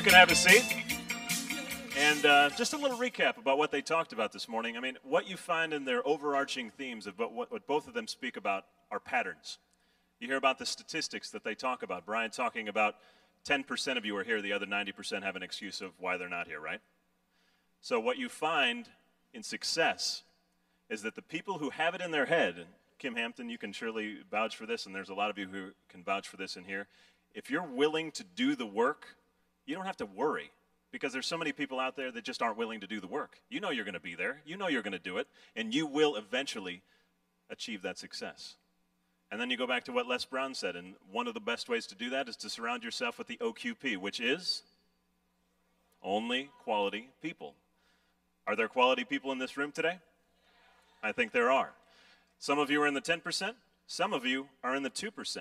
you can have a seat. And just a little recap about what they talked about this morning. I mean, what you find in their overarching themes of what both of them speak about are patterns. You hear about the statistics that they talk about. Brian talking about 10% of you are here, the other 90% have an excuse of why they're not here, right? So what you find in success is that the people who have it in their head, and Kim Hampton, you can surely vouch for this, and there's a lot of you who can vouch for this in here, if you're willing to do the work, you don't have to worry, because there's so many people out there that just aren't willing to do the work. You know you're going to be there, you know you're going to do it, and you will eventually achieve that success. And then you go back to what Les Brown said, and one of the best ways to do that is to surround yourself with the OQP, which is only quality people. Are there quality people in this room today? I think there are. Some of you are in the 10%, some of you are in the 2%.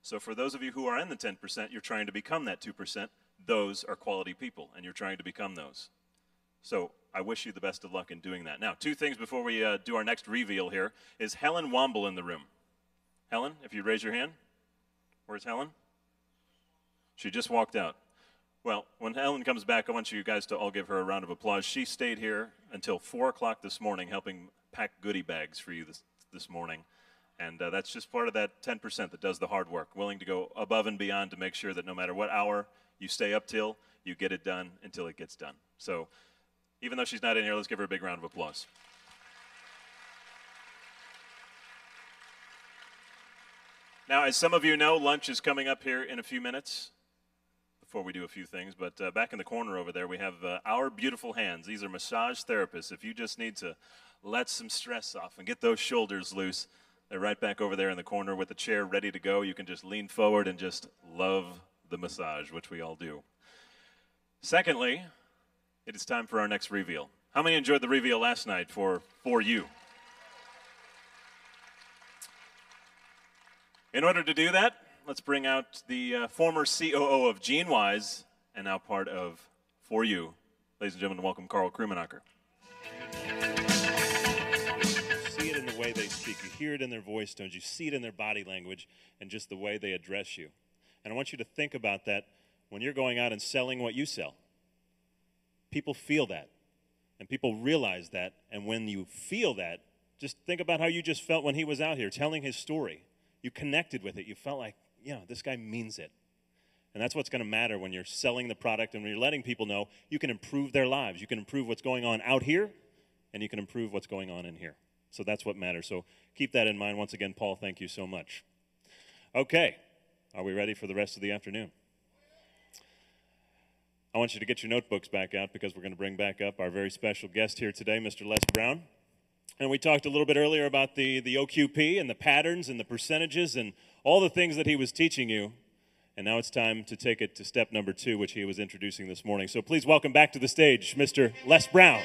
So for those of you who are in the 10%, you're trying to become that 2%. Those are quality people, and you're trying to become those. So I wish you the best of luck in doing that. Now, two things before we do our next reveal here. Is Helen Womble in the room? Helen, if you raise your hand. Where's Helen? She just walked out. Well, when Helen comes back, I want you guys to all give her a round of applause. She stayed here until 4 o'clock this morning helping pack goodie bags for you this morning. And that's just part of that 10% that does the hard work, willing to go above and beyond to make sure that no matter what hour you stay up till, you get it done until it gets done. So even though she's not in here, let's give her a big round of applause. Now, as some of you know, lunch is coming up here in a few minutes before we do a few things. But back in the corner over there, we have Our Beautiful Hands. These are massage therapists. If you just need to let some stress off and get those shoulders loose, they're right back over there in the corner with the chair ready to go. You can just lean forward and just love the massage, which we all do. Secondly, it is time for our next reveal. How many enjoyed the reveal last night for FORU? In order to do that, let's bring out the former COO of GeneWise and now part of FORU. Ladies and gentlemen, welcome Carl Krumenacher. See it in the way they speak. You hear it in their voice tones. You see it in their body language and just the way they address you. And I want you to think about that when you're going out and selling what you sell. People feel that, and people realize that. And when you feel that, just think about how you just felt when he was out here telling his story. You connected with it. You felt like, yeah, this guy means it. And that's what's going to matter when you're selling the product and when you're letting people know you can improve their lives. You can improve what's going on out here, and you can improve what's going on in here. So that's what matters. So keep that in mind. Once again, Paul, thank you so much. Okay. Are we ready for the rest of the afternoon? I want you to get your notebooks back out because we're going to bring back up our very special guest here today, Mr. Les Brown. And we talked a little bit earlier about the OQP and the patterns and the percentages and all the things that he was teaching you. And now it's time to take it to step number 2, which he was introducing this morning. So please welcome back to the stage, Mr. Les Brown.